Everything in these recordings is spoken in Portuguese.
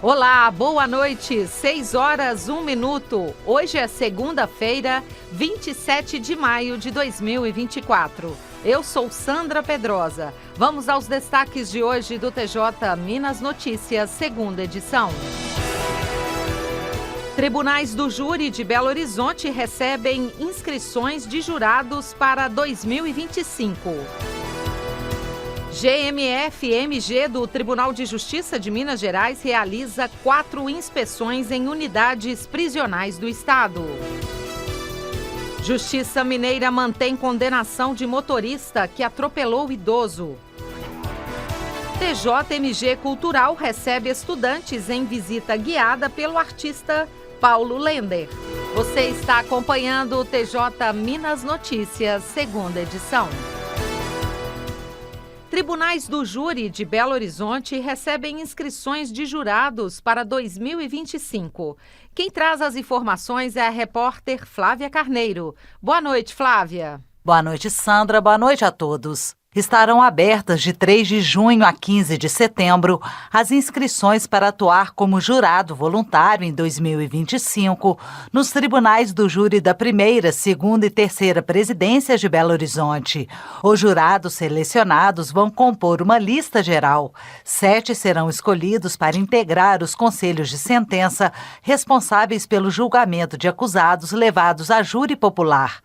Olá, boa noite, 6h01. Hoje é segunda-feira, 27 de maio de 2024. Eu sou Sandra Pedrosa. Vamos aos destaques de hoje do TJ Minas Notícias, segunda edição. Tribunais do Júri de Belo Horizonte recebem inscrições de jurados para 2025. GMF-MG do Tribunal de Justiça de Minas Gerais realiza 4 inspeções em unidades prisionais do Estado. Justiça Mineira mantém condenação de motorista que atropelou idoso. TJMG Cultural recebe estudantes em visita guiada pelo artista Paulo Lender. Você está acompanhando o TJ Minas Notícias, segunda edição. Tribunais do Júri de Belo Horizonte recebem inscrições de jurados para 2025. Quem traz as informações é a repórter Flávia Carneiro. Boa noite, Flávia. Boa noite, Sandra. Boa noite a todos. Estarão abertas de 3 de junho a 15 de setembro as inscrições para atuar como jurado voluntário em 2025 nos tribunais do júri da primeira, segunda e terceira presidências de Belo Horizonte. Os jurados selecionados vão compor uma lista geral. 7 serão escolhidos para integrar os conselhos de sentença responsáveis pelo julgamento de acusados levados a júri popular.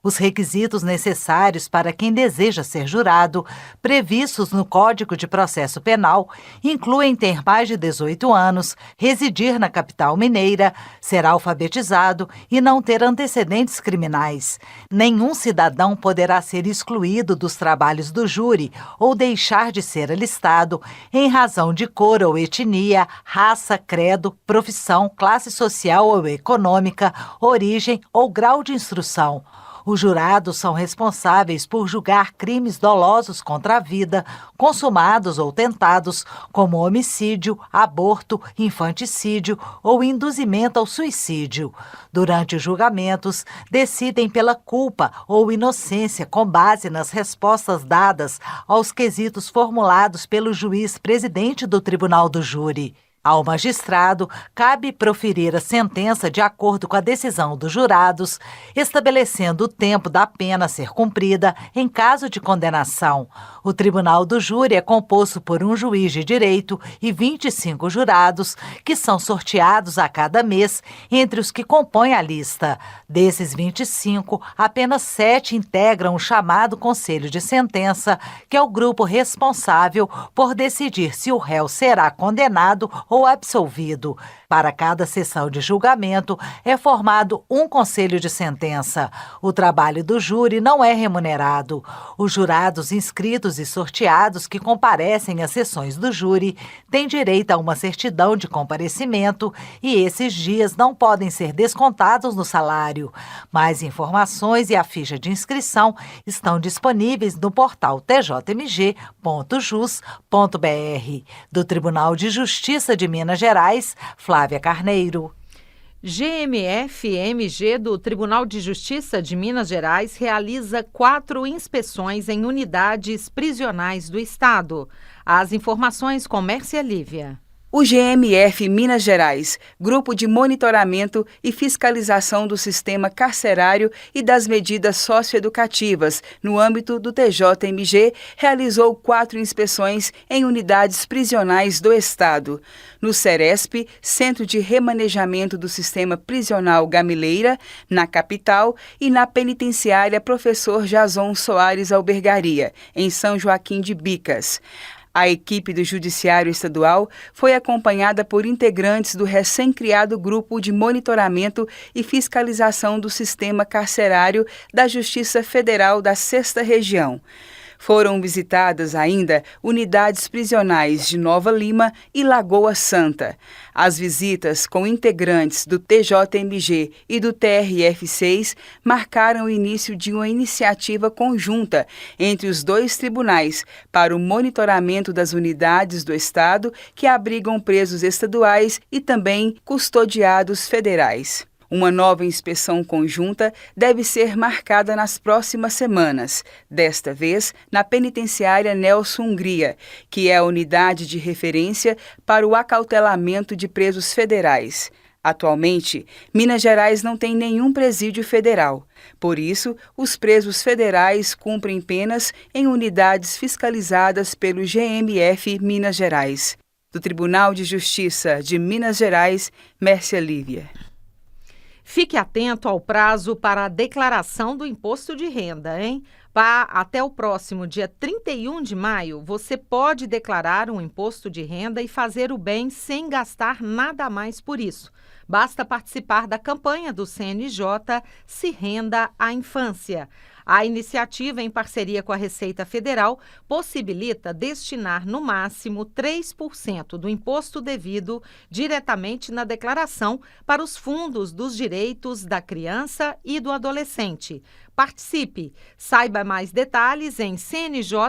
Os requisitos necessários para quem deseja ser jurado, previstos no Código de Processo Penal, incluem ter mais de 18 anos, residir na capital mineira, ser alfabetizado e não ter antecedentes criminais. Nenhum cidadão poderá ser excluído dos trabalhos do júri ou deixar de ser alistado em razão de cor ou etnia, raça, credo, profissão, classe social ou econômica, origem ou grau de instrução. Os jurados são responsáveis por julgar crimes dolosos contra a vida, consumados ou tentados, como homicídio, aborto, infanticídio ou induzimento ao suicídio. Durante os julgamentos, decidem pela culpa ou inocência com base nas respostas dadas aos quesitos formulados pelo juiz presidente do Tribunal do Júri. Ao magistrado, cabe proferir a sentença de acordo com a decisão dos jurados, estabelecendo o tempo da pena a ser cumprida em caso de condenação. O Tribunal do Júri é composto por um juiz de direito e 25 jurados, que são sorteados a cada mês entre os que compõem a lista. Desses 25, apenas 7 integram o chamado Conselho de Sentença, que é o grupo responsável por decidir se o réu será condenado ou absolvido. Para cada sessão de julgamento é formado um conselho de sentença. O trabalho do júri não é remunerado. Os jurados inscritos e sorteados que comparecem às sessões do júri têm direito a uma certidão de comparecimento e esses dias não podem ser descontados no salário. Mais informações e a ficha de inscrição estão disponíveis no portal tjmg.jus.br. Do Tribunal de Justiça de Minas Gerais, Flávia Carneiro. GMF-MG do Tribunal de Justiça de Minas Gerais realiza 4 inspeções em unidades prisionais do Estado. As informações com Mércia Lívia. O GMF Minas Gerais, Grupo de Monitoramento e Fiscalização do Sistema Carcerário e das Medidas Socioeducativas, no âmbito do TJMG, realizou 4 inspeções em unidades prisionais do Estado. No CERESP, Centro de Remanejamento do Sistema Prisional Gamileira, na capital, e na Penitenciária Professor Jason Soares Albergaria, em São Joaquim de Bicas. A equipe do Judiciário Estadual foi acompanhada por integrantes do recém-criado Grupo de Monitoramento e Fiscalização do Sistema Carcerário da Justiça Federal da 6ª Região. Foram visitadas ainda unidades prisionais de Nova Lima e Lagoa Santa. As visitas com integrantes do TJMG e do TRF6 marcaram o início de uma iniciativa conjunta entre os 2 tribunais para o monitoramento das unidades do Estado que abrigam presos estaduais e também custodiados federais. Uma nova inspeção conjunta deve ser marcada nas próximas semanas, desta vez na penitenciária Nelson Hungria, que é a unidade de referência para o acautelamento de presos federais. Atualmente, Minas Gerais não tem nenhum presídio federal. Por isso, os presos federais cumprem penas em unidades fiscalizadas pelo GMF Minas Gerais. Do Tribunal de Justiça de Minas Gerais, Mércia Lívia. Fique atento ao prazo para a declaração do imposto de renda, hein? Até o próximo dia 31 de maio, você pode declarar um imposto de renda e fazer o bem sem gastar nada a mais por isso. Basta participar da campanha do CNJ Se Renda à Infância. A iniciativa, em parceria com a Receita Federal, possibilita destinar no máximo 3% do imposto devido diretamente na declaração para os fundos dos direitos da criança e do adolescente. Participe! Saiba mais detalhes em cnj.jus.br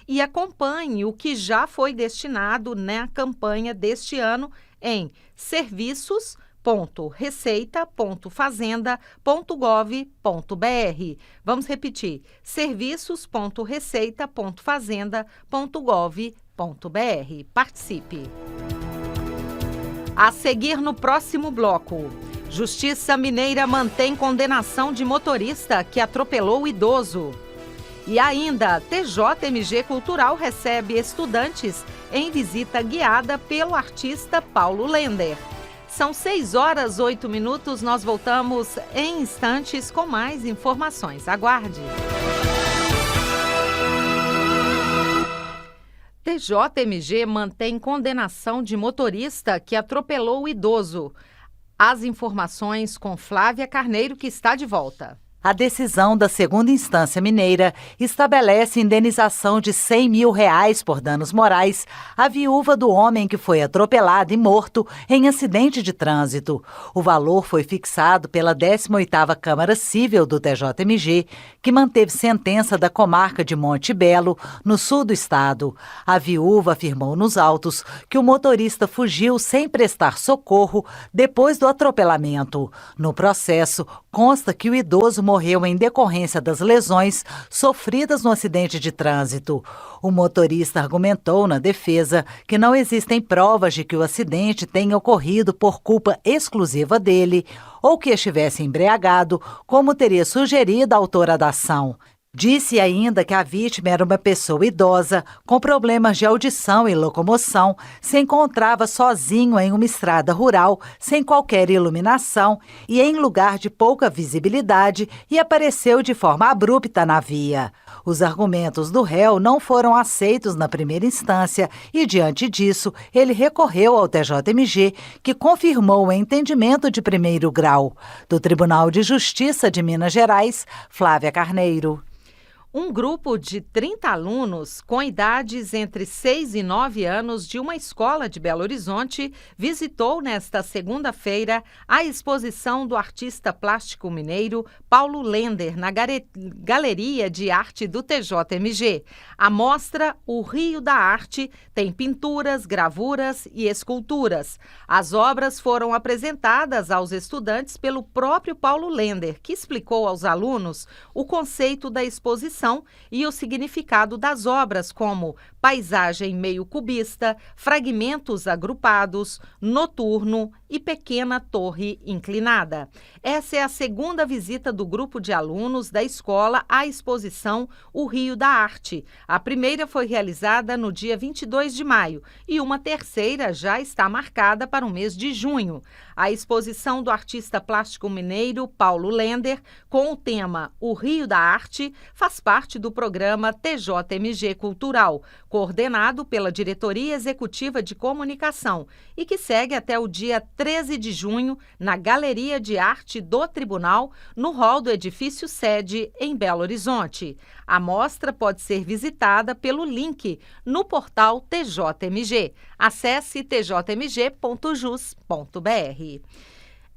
e acompanhe o que já foi destinado na campanha deste ano em serviços.receita.fazenda.gov.br. Vamos repetir: serviços.receita.fazenda.gov.br. Participe! A seguir no próximo bloco. Justiça Mineira mantém condenação de motorista que atropelou o idoso. E ainda, TJMG Cultural recebe estudantes em visita guiada pelo artista Paulo Lender. São 6h08, nós voltamos em instantes com mais informações. Aguarde! TJMG mantém condenação de motorista que atropelou o idoso. As informações com Flávia Carneiro, que está de volta. A decisão da segunda instância mineira estabelece indenização de R$100 mil por danos morais à viúva do homem que foi atropelado e morto em acidente de trânsito. O valor foi fixado pela 18ª Câmara Cível do TJMG, que manteve sentença da comarca de Monte Belo, no sul do estado. A viúva afirmou nos autos que o motorista fugiu sem prestar socorro depois do atropelamento. No processo, consta que o idoso morreu em decorrência das lesões sofridas no acidente de trânsito. O motorista argumentou na defesa que não existem provas de que o acidente tenha ocorrido por culpa exclusiva dele ou que estivesse embriagado, como teria sugerido a autora da ação. Disse ainda que a vítima era uma pessoa idosa, com problemas de audição e locomoção, se encontrava sozinho em uma estrada rural, sem qualquer iluminação e em lugar de pouca visibilidade, e apareceu de forma abrupta na via. Os argumentos do réu não foram aceitos na primeira instância e, diante disso, ele recorreu ao TJMG, que confirmou o entendimento de primeiro grau. Do Tribunal de Justiça de Minas Gerais, Flávia Carneiro. Um grupo de 30 alunos com idades entre 6 e 9 anos de uma escola de Belo Horizonte visitou nesta segunda-feira a exposição do artista plástico mineiro Paulo Lender na Galeria de Arte do TJMG. A mostra O Rio da Arte tem pinturas, gravuras e esculturas. As obras foram apresentadas aos estudantes pelo próprio Paulo Lender, que explicou aos alunos o conceito da exposição e o significado das obras, como paisagem meio cubista, fragmentos agrupados, noturno e pequena torre inclinada. Essa é a segunda visita do grupo de alunos da escola à exposição O Rio da Arte. A primeira foi realizada no dia 22 de maio e uma terceira já está marcada para o mês de junho. A exposição do artista plástico mineiro Paulo Lender, com o tema O Rio da Arte, faz parte do programa TJMG Cultural, coordenado pela Diretoria Executiva de Comunicação e que segue até o dia 13 de junho na Galeria de Arte do Tribunal, no hall do edifício sede em Belo Horizonte. A mostra pode ser visitada pelo link no portal TJMG. Acesse tjmg.jus.br.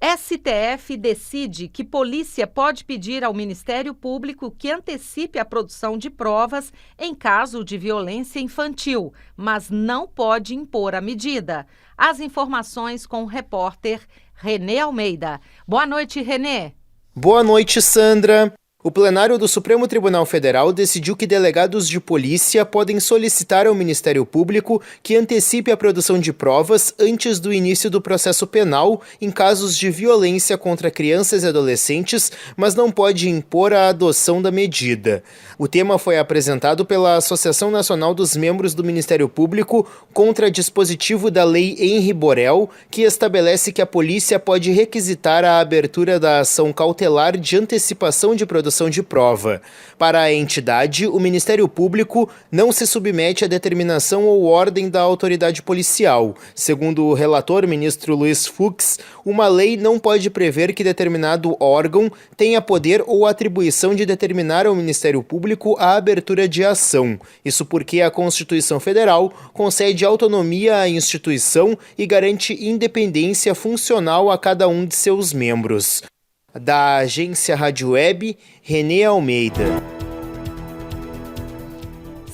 STF decide que polícia pode pedir ao Ministério Público que antecipe a produção de provas em caso de violência infantil, mas não pode impor a medida. As informações com o repórter Renê Almeida. Boa noite, Renê. Boa noite, Sandra. O plenário do Supremo Tribunal Federal decidiu que delegados de polícia podem solicitar ao Ministério Público que antecipe a produção de provas antes do início do processo penal em casos de violência contra crianças e adolescentes, mas não pode impor a adoção da medida. O tema foi apresentado pela Associação Nacional dos Membros do Ministério Público contra dispositivo da Lei Henri Borel, que estabelece que a polícia pode requisitar a abertura da ação cautelar de antecipação de produção de prova. Para a entidade, o Ministério Público não se submete à determinação ou ordem da autoridade policial. Segundo o relator, ministro Luiz Fux, uma lei não pode prever que determinado órgão tenha poder ou atribuição de determinar ao Ministério Público a abertura de ação. Isso porque a Constituição Federal concede autonomia à instituição e garante independência funcional a cada um de seus membros. Da agência Rádio Web, Renê Almeida.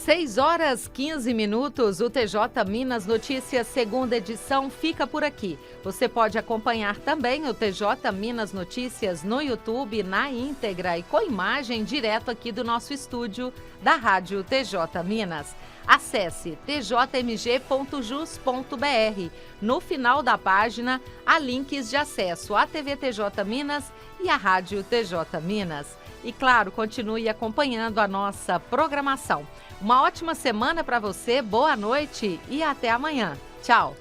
6h15, o TJ Minas Notícias, segunda edição, fica por aqui. Você pode acompanhar também o TJ Minas Notícias no YouTube, na íntegra e com imagem direto aqui do nosso estúdio da Rádio TJ Minas. Acesse tjmg.jus.br. No final da página, há links de acesso à TV TJ Minas e à Rádio TJ Minas. E, claro, continue acompanhando a nossa programação. Uma ótima semana para você, boa noite e até amanhã. Tchau!